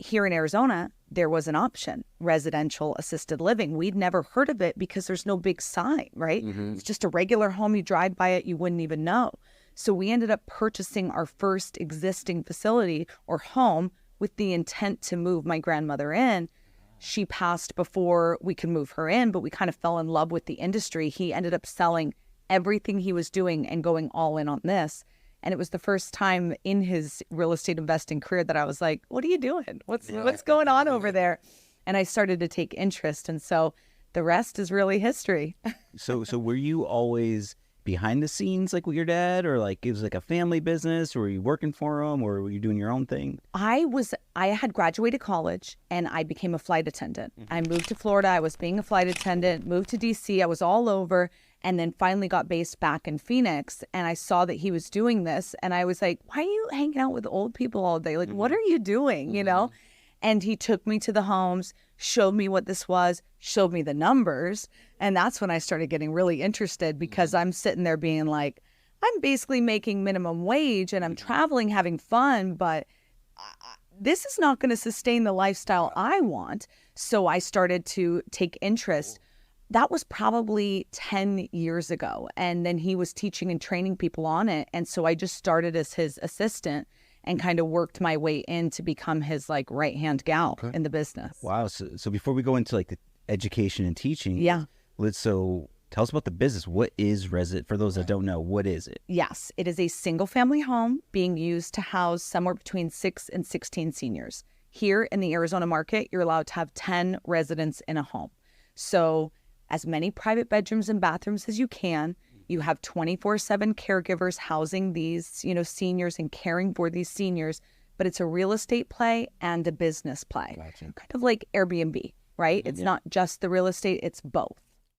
here in Arizona, there was an option, residential assisted living. We'd never heard of it because there's no big sign, right? It's just a regular home. You drive by it, you wouldn't even know. So we ended up purchasing our first existing facility or home with the intent to move my grandmother in. She passed before we could move her in, but we kind of fell in love with the industry. He ended up selling everything he was doing and going all in on this. And it was the first time in his real estate investing career that I was like, what are you doing? What's going on over there? And I started to take interest. And so the rest is really history. So were you always behind the scenes like with your dad, or like it was like a family business, or were you working for him, or were you doing your own thing? I had graduated college and I became a flight attendant. I moved to Florida. I was being a flight attendant, moved to DC. I was all over. And then finally got based back in Phoenix, and I saw that he was doing this, and I was like, why are you hanging out with old people all day? Like, what are you doing, you know? And he took me to the homes, showed me what this was, showed me the numbers, and that's when I started getting really interested, because I'm sitting there being like, I'm basically making minimum wage, and I'm traveling, having fun, but this is not going to sustain the lifestyle I want. So I started to take interest. That was probably 10 years ago. And then he was teaching and training people on it. And so I just started as his assistant and kind of worked my way in to become his like right-hand gal in the business. Wow. So before we go into like the education and teaching, so tell us about the business. What is Resident? For those that don't know, what is it? Yes, it is a single family home being used to house somewhere between 6 and 16 seniors. Here in the Arizona market, you're allowed to have 10 residents in a home. So as many private bedrooms and bathrooms as you can. You have 24/7 caregivers housing these, seniors and caring for these seniors, but it's a real estate play and a business play. Gotcha. Kind of like Airbnb, right? It's not just the real estate, it's both.